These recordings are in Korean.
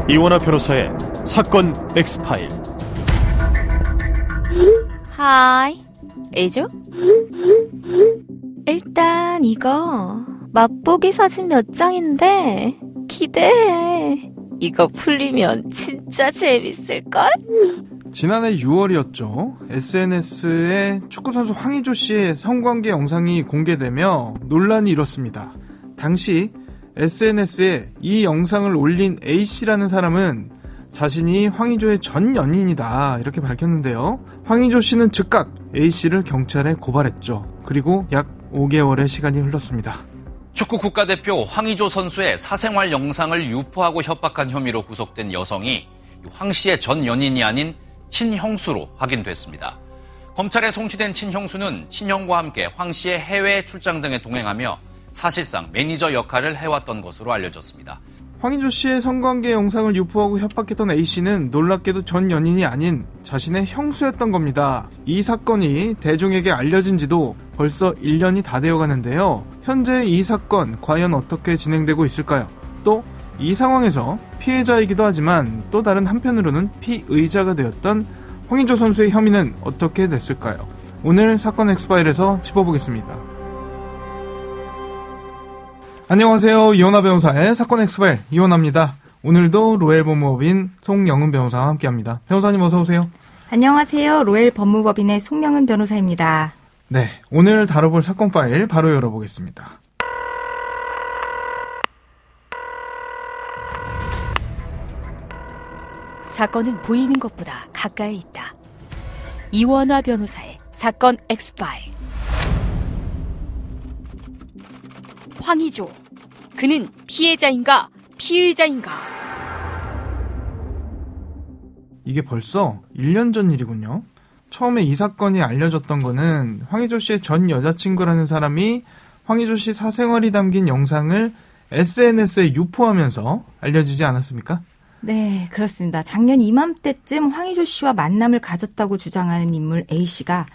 이원화 변호사의 사건 X파일. 하이, 에이죠? 일단 이거 맛보기 사진 몇 장인데 기대해. 이거 풀리면 진짜 재밌을걸? 지난해 6월이었죠. SNS에 축구선수 황의조 씨의 성관계 영상이 공개되며 논란이 일었습니다. 당시 SNS에 이 영상을 올린 A씨라는 사람은 자신이 황의조의 전 연인이다 이렇게 밝혔는데요. 황의조 씨는 즉각 A씨를 경찰에 고발했죠. 그리고 약 5개월의 시간이 흘렀습니다. 축구 국가대표 황의조 선수의 사생활 영상을 유포하고 협박한 혐의로 구속된 여성이 황 씨의 전 연인이 아닌 친형수로 확인됐습니다. 검찰에 송치된 친형수는 친형과 함께 황 씨의 해외 출장 등에 동행하며 사실상 매니저 역할을 해왔던 것으로 알려졌습니다. 황의조 씨의 성관계 영상을 유포하고 협박했던 A씨는 놀랍게도 전 연인이 아닌 자신의 형수였던 겁니다. 이 사건이 대중에게 알려진 지도 벌써 1년이 다 되어가는데요. 현재 이 사건 과연 어떻게 진행되고 있을까요? 또 이 상황에서 피해자이기도 하지만 또 다른 한편으로는 피의자가 되었던 황의조 선수의 혐의는 어떻게 됐을까요? 오늘 사건 엑스파일에서 짚어보겠습니다. 안녕하세요. 이원화 변호사의 사건 엑스파일 이원화입니다. 오늘도 로엘 법무법인 송영은 변호사와 함께합니다. 변호사님 어서 오세요. 안녕하세요. 로엘 법무법인의 송영은 변호사입니다. 네, 오늘 다뤄볼 사건 파일 바로 열어보겠습니다. 사건은 보이는 것보다 가까이 있다. 이원화 변호사의 사건 X파일. 황의조, 그는 피해자인가 피의자인가? 이게 벌써 1년 전 일이군요. 처음에 이 사건이 알려졌던 거는 황의조 씨의 전 여자친구라는 사람이 황의조 씨 사생활이 담긴 영상을 SNS에 유포하면서 알려지지 않았습니까? 네, 그렇습니다. 작년 이맘때쯤 황의조 씨와 만남을 가졌다고 주장하는 인물 A씨가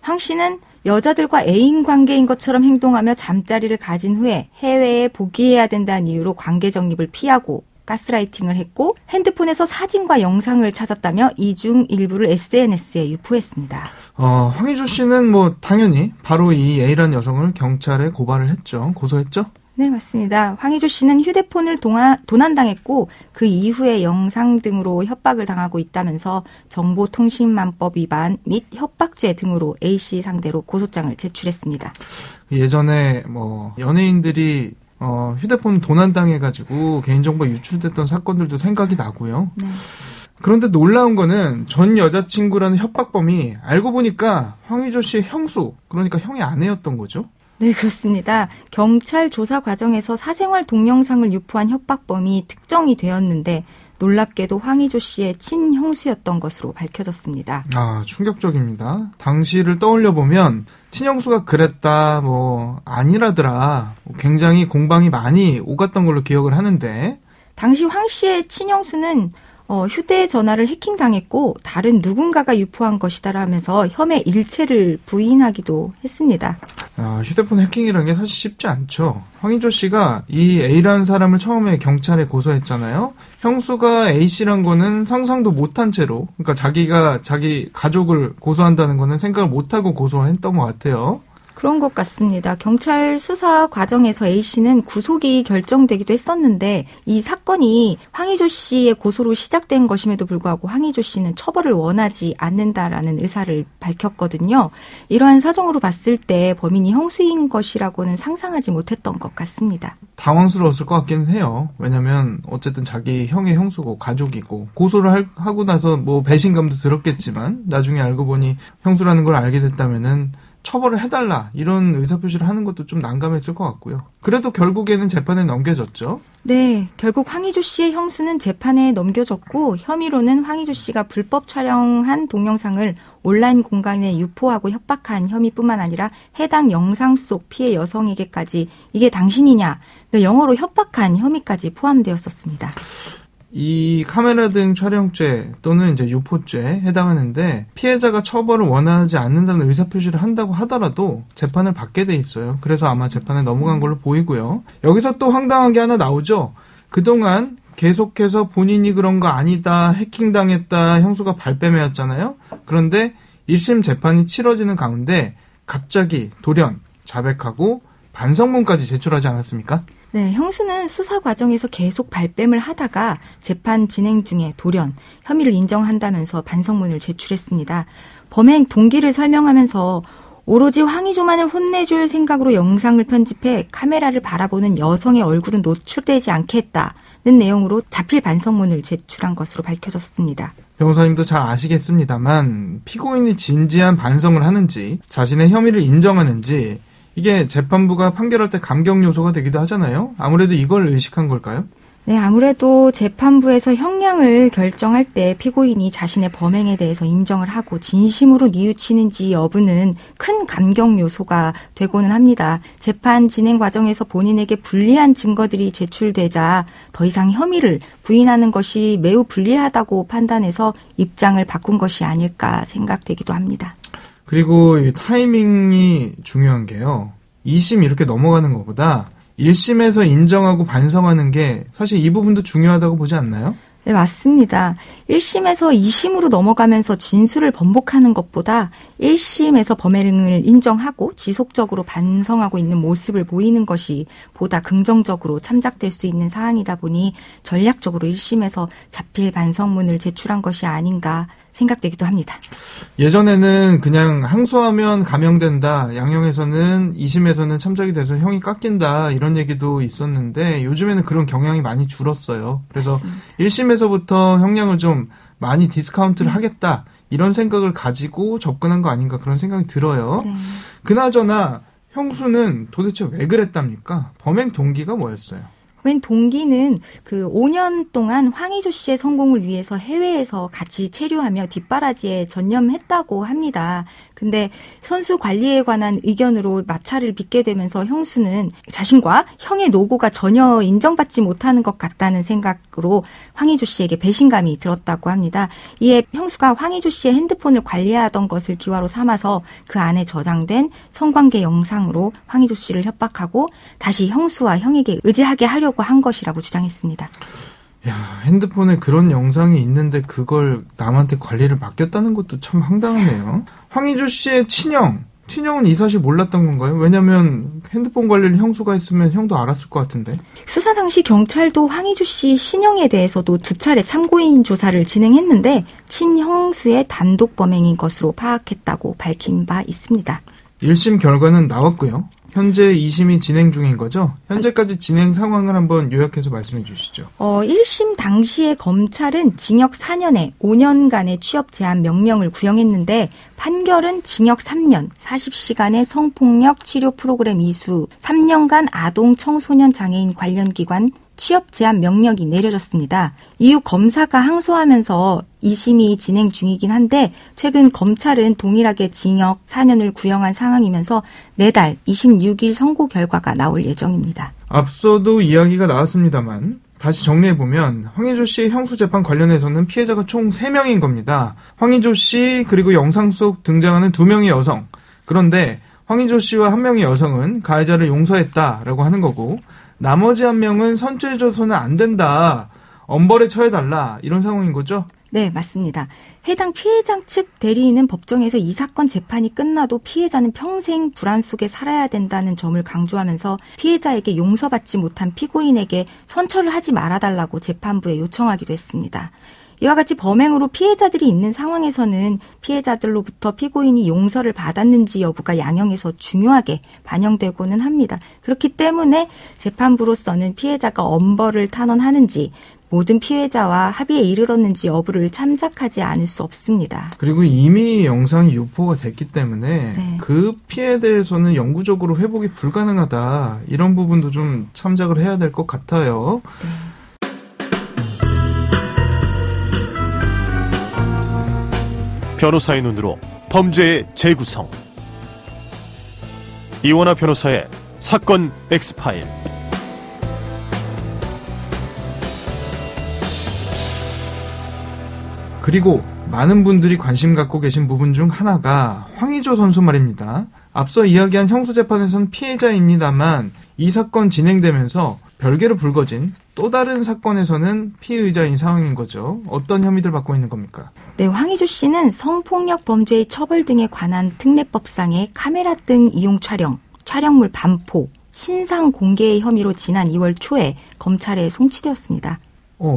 황 씨는 여자들과 애인 관계인 것처럼 행동하며 잠자리를 가진 후에 해외에 복귀해야 된다는 이유로 관계 정립을 피하고 가스라이팅을 했고 핸드폰에서 사진과 영상을 찾았다며 이 중 일부를 SNS에 유포했습니다. 황의조 씨는 당연히 바로 이 A라는 여성을 경찰에 고발을 했죠. 고소했죠? 네, 맞습니다. 황의조 씨는 휴대폰을 도난당했고 그 이후에 영상 등으로 협박을 당하고 있다면서 정보통신망법 위반 및 협박죄 등으로 A씨 상대로 고소장을 제출했습니다. 예전에 연예인들이 휴대폰 도난당해가지고 개인정보 유출됐던 사건들도 생각이 나고요. 네. 그런데 놀라운 거는 전 여자친구라는 협박범이 알고 보니까 황의조 씨의 형수, 그러니까 형의 아내였던 거죠. 네, 그렇습니다. 경찰 조사 과정에서 사생활 동영상을 유포한 협박범이 특정이 되었는데 놀랍게도 황의조 씨의 친형수였던 것으로 밝혀졌습니다. 아, 충격적입니다. 당시를 떠올려보면 친형수가 그랬다, 아니라더라, 굉장히 공방이 많이 오갔던 걸로 기억을 하는데 당시 황 씨의 친형수는 휴대전화를 해킹당했고 다른 누군가가 유포한 것이다라면서 혐의 일체를 부인하기도 했습니다. 휴대폰 해킹이라는 게 사실 쉽지 않죠. 황의조 씨가 이 A라는 사람을 처음에 경찰에 고소했잖아요. 형수가 A씨란 거는 상상도 못한 채로, 그러니까 자기가 자기 가족을 고소한다는 거는 생각을 못하고 고소했던 것 같아요. 그런 것 같습니다. 경찰 수사 과정에서 A씨는 구속이 결정되기도 했었는데 이 사건이 황의조 씨의 고소로 시작된 것임에도 불구하고 황의조 씨는 처벌을 원하지 않는다라는 의사를 밝혔거든요. 이러한 사정으로 봤을 때 범인이 형수인 것이라고는 상상하지 못했던 것 같습니다. 당황스러웠을 것 같기는 해요. 왜냐면 어쨌든 자기 형의 형수고 가족이고 고소를 하고 나서 배신감도 들었겠지만 나중에 알고 보니 형수라는 걸 알게 됐다면은 처벌을 해달라 이런 의사표시를 하는 것도 좀 난감했을 것 같고요. 그래도 결국에는 재판에 넘겨졌죠. 네, 결국 황의조 씨의 형수는 재판에 넘겨졌고 혐의로는 황의조 씨가 불법 촬영한 동영상을 온라인 공간에 유포하고 협박한 혐의뿐만 아니라 해당 영상 속 피해 여성에게까지 이게 당신이냐, 영어로 협박한 혐의까지 포함되었었습니다. 이 카메라 등 촬영죄 또는 이제 유포죄에 해당하는데 피해자가 처벌을 원하지 않는다는 의사표시를 한다고 하더라도 재판을 받게 돼 있어요. 그래서 아마 재판에 넘어간 걸로 보이고요. 여기서 또 황당한 게 하나 나오죠. 그동안 계속해서 본인이 그런 거 아니다, 해킹당했다, 형수가 발뺌해왔잖아요. 그런데 1심 재판이 치러지는 가운데 갑자기 돌연 자백하고 반성문까지 제출하지 않았습니까? 네, 형수는 수사 과정에서 계속 발뺌을 하다가 재판 진행 중에 돌연 혐의를 인정한다면서 반성문을 제출했습니다. 범행 동기를 설명하면서 오로지 황의조만을 혼내줄 생각으로 영상을 편집해 카메라를 바라보는 여성의 얼굴은 노출되지 않게 했다는 내용으로 자필 반성문을 제출한 것으로 밝혀졌습니다. 변호사님도 잘 아시겠습니다만 피고인이 진지한 반성을 하는지 자신의 혐의를 인정하는지 이게 재판부가 판결할 때 감경 요소가 되기도 하잖아요. 아무래도 이걸 의식한 걸까요? 네, 아무래도 재판부에서 형량을 결정할 때 피고인이 자신의 범행에 대해서 인정을 하고 진심으로 뉘우치는지 여부는 큰 감경 요소가 되고는 합니다. 재판 진행 과정에서 본인에게 불리한 증거들이 제출되자 더 이상 혐의를 부인하는 것이 매우 불리하다고 판단해서 입장을 바꾼 것이 아닐까 생각되기도 합니다. 그리고 이 타이밍이 중요한 게요. 2심 이렇게 넘어가는 것보다 1심에서 인정하고 반성하는 게 사실 이 부분도 중요하다고 보지 않나요? 네, 맞습니다. 1심에서 2심으로 넘어가면서 진술을 번복하는 것보다 1심에서 범행을 인정하고 지속적으로 반성하고 있는 모습을 보이는 것이 보다 긍정적으로 참작될 수 있는 사안이다 보니 전략적으로 1심에서 자필 반성문을 제출한 것이 아닌가 생각되기도 합니다. 예전에는 그냥 항소하면 감형된다. 양형에서는 2심에서는 참작이 돼서 형이 깎인다. 이런 얘기도 있었는데 요즘에는 그런 경향이 많이 줄었어요. 그래서 맞습니다. 1심에서부터 형량을 좀 많이 디스카운트를 하겠다. 이런 생각을 가지고 접근한 거 아닌가 그런 생각이 들어요. 네. 그나저나 형수는 도대체 왜 그랬답니까? 범행 동기가 뭐였어요? 웬 동기는 그 5년 동안 황의조 씨의 성공을 위해서 해외에서 같이 체류하며 뒷바라지에 전념했다고 합니다. 근데 선수 관리에 관한 의견으로 마찰을 빚게 되면서 형수는 자신과 형의 노고가 전혀 인정받지 못하는 것 같다는 생각으로 황의조 씨에게 배신감이 들었다고 합니다. 이에 형수가 황의조 씨의 핸드폰을 관리하던 것을 기화로 삼아서 그 안에 저장된 성관계 영상으로 황의조 씨를 협박하고 다시 형수와 형에게 의지하게 하려고 한 것이라고 주장했습니다. 야, 핸드폰에 그런 영상이 있는데 그걸 남한테 관리를 맡겼다는 것도 참 황당하네요. 황의조 씨의 친형은 이 사실 몰랐던 건가요? 왜냐면 핸드폰 관리를 형수가 했으면 형도 알았을 것 같은데. 수사 당시 경찰도 황의조 씨 신형에 대해서도 2차례 참고인 조사를 진행했는데 친형수의 단독 범행인 것으로 파악했다고 밝힌 바 있습니다. 1심 결과는 나왔고요. 현재 2심이 진행 중인 거죠? 현재까지 진행 상황을 한번 요약해서 말씀해 주시죠. 1심 당시에 검찰은 징역 4년에 5년간의 취업 제한 명령을 구형했는데 판결은 징역 3년, 40시간의 성폭력 치료 프로그램 이수, 3년간 아동 청소년 장애인 관련 기관 취업 제한 명령이 내려졌습니다. 이후 검사가 항소하면서 2심이 진행 중이긴 한데 최근 검찰은 동일하게 징역 4년을 구형한 상황이면서 내달 26일 선고 결과가 나올 예정입니다. 앞서도 이야기가 나왔습니다만 다시 정리해보면 황의조 씨의 형수 재판 관련해서는 피해자가 총 3명인 겁니다. 황의조 씨 그리고 영상 속 등장하는 2명의 여성. 그런데 황의조 씨와 1명의 여성은 가해자를 용서했다라고 하는 거고 나머지 1명은 선처해줘서는 안 된다. 엄벌에 처해달라. 이런 상황인 거죠? 네, 맞습니다. 해당 피해자 측 대리인은 법정에서 이 사건 재판이 끝나도 피해자는 평생 불안 속에 살아야 된다는 점을 강조하면서 피해자에게 용서받지 못한 피고인에게 선처를 하지 말아달라고 재판부에 요청하기도 했습니다. 이와 같이 범행으로 피해자들이 있는 상황에서는 피해자들로부터 피고인이 용서를 받았는지 여부가 양형에서 중요하게 반영되고는 합니다. 그렇기 때문에 재판부로서는 피해자가 엄벌을 탄원하는지 모든 피해자와 합의에 이르렀는지 여부를 참작하지 않을 수 없습니다. 그리고 이미 영상이 유포가 됐기 때문에 네. 그 피해에 대해서는 영구적으로 회복이 불가능하다. 이런 부분도 좀 참작을 해야 될 것 같아요. 네. 변호사의 눈으로 범죄의 재구성. 이원화 변호사의 사건 X파일. 그리고 많은 분들이 관심 갖고 계신 부분 중 하나가 황의조 선수 말입니다. 앞서 이야기한 형수 재판에서는 피해자입니다만 이 사건 진행되면서 별개로 불거진 또 다른 사건에서는 피의자인 상황인 거죠. 어떤 혐의들 받고 있는 겁니까? 네, 황희조 씨는 성폭력 범죄의 처벌 등에 관한 특례법상의 카메라 등 이용 촬영, 촬영물 반포, 신상 공개의 혐의로 지난 2월 초에 검찰에 송치되었습니다.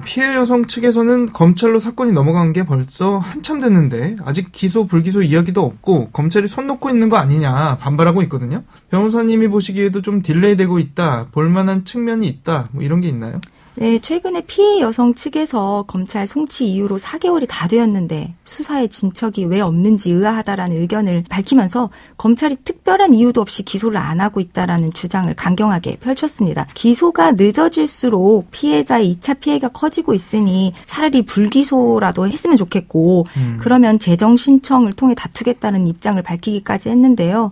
피해 여성 측에서는 검찰로 사건이 넘어간 게 벌써 한참 됐는데 아직 기소 불기소 이야기도 없고 검찰이 손 놓고 있는 거 아니냐 반발하고 있거든요. 변호사님이 보시기에도 좀 딜레이되고 있다, 볼만한 측면이 있다, 뭐 이런 게 있나요? 네, 최근에 피해 여성 측에서 검찰 송치 이후로 4개월이 다 되었는데 수사에 진척이 왜 없는지 의아하다라는 의견을 밝히면서 검찰이 특별한 이유도 없이 기소를 안 하고 있다라는 주장을 강경하게 펼쳤습니다. 기소가 늦어질수록 피해자의 2차 피해가 커지고 있으니 차라리 불기소라도 했으면 좋겠고 그러면 재정 신청을 통해 다투겠다는 입장을 밝히기까지 했는데요.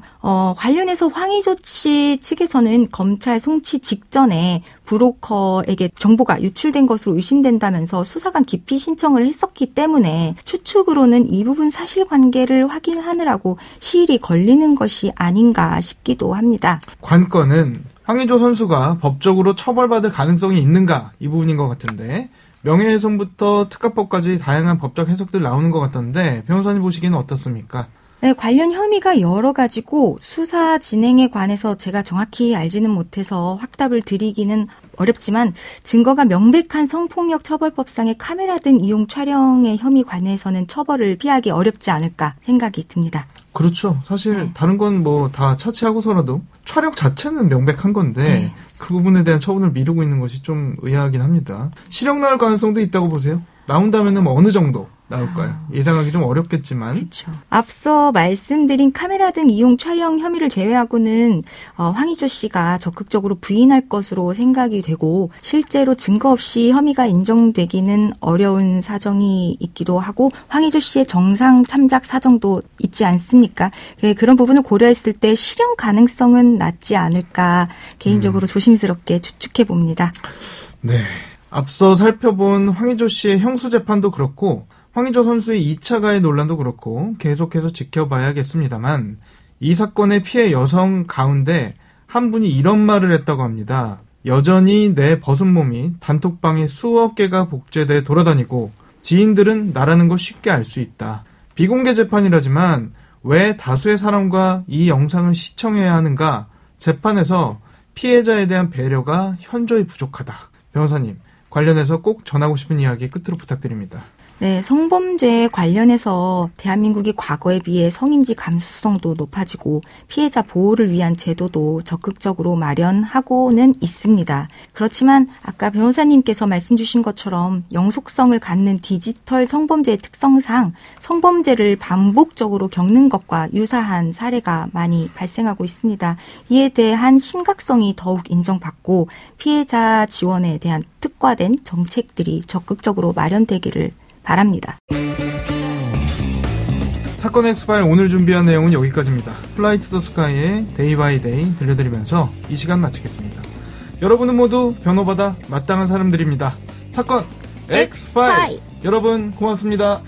관련해서 황희조 씨 측에서는 검찰 송치 직전에 브로커에게 정보가 유출된 것으로 의심된다면서 수사관 기피 신청을 했었기 때문에 추측으로는 이 부분 사실관계를 확인하느라고 시일이 걸리는 것이 아닌가 싶기도 합니다. 관건은 황희조 선수가 법적으로 처벌받을 가능성이 있는가 이 부분인 것 같은데 명예훼손부터 특가법까지 다양한 법적 해석들 나오는 것 같던데 변호사님 보시기에는 어떻습니까? 네, 관련 혐의가 여러 가지고 수사 진행에 관해서 제가 정확히 알지는 못해서 확답을 드리기는 어렵지만 증거가 명백한 성폭력 처벌법상의 카메라 등 이용 촬영의 혐의 관해서는 처벌을 피하기 어렵지 않을까 생각이 듭니다. 그렇죠. 사실 다른 건 뭐 다 차치하고서라도 촬영 자체는 명백한 건데 그 부분에 대한 처분을 미루고 있는 것이 좀 의아하긴 합니다. 실형 나올 가능성도 있다고 보세요? 나온다면은 뭐 어느 정도 나올까요? 예상하기 좀 어렵겠지만. 그렇죠. 앞서 말씀드린 카메라 등 이용 촬영 혐의를 제외하고는 황희조 씨가 적극적으로 부인할 것으로 생각이 되고 실제로 증거 없이 혐의가 인정되기는 어려운 사정이 있기도 하고 황희조 씨의 정상 참작 사정도 있지 않습니까? 그런 부분을 고려했을 때 실형 가능성은 낮지 않을까 개인적으로 조심스럽게 추측해 봅니다. 네. 앞서 살펴본 황희조 씨의 형수 재판도 그렇고 황희조 선수의 2차 가해 논란도 그렇고 계속해서 지켜봐야겠습니다만 이 사건의 피해 여성 가운데 한 분이 이런 말을 했다고 합니다. 여전히 내 벗은 몸이 단톡방에 수억 개가 복제돼 돌아다니고 지인들은 나라는 걸 쉽게 알 수 있다. 비공개 재판이라지만 왜 다수의 사람과 이 영상을 시청해야 하는가? 재판에서 피해자에 대한 배려가 현저히 부족하다. 변호사님, 관련해서 꼭 전하고 싶은 이야기 끝으로 부탁드립니다. 네, 성범죄 관련해서 대한민국이 과거에 비해 성인지 감수성도 높아지고 피해자 보호를 위한 제도도 적극적으로 마련하고는 있습니다. 그렇지만 아까 변호사님께서 말씀 주신 것처럼 영속성을 갖는 디지털 성범죄의 특성상 성범죄를 반복적으로 겪는 것과 유사한 사례가 많이 발생하고 있습니다. 이에 대한 심각성이 더욱 인정받고 피해자 지원에 대한 특화된 정책들이 적극적으로 마련되기를 바랍니다. 사건 엑스파일 오늘 준비한 내용은 여기까지입니다. 플라이 투 더 스카이의 데이 바이 데이 들려드리면서 이 시간 마치겠습니다. 여러분은 모두 변호받아 마땅한 사람들입니다. 사건 엑스파일! 여러분 고맙습니다.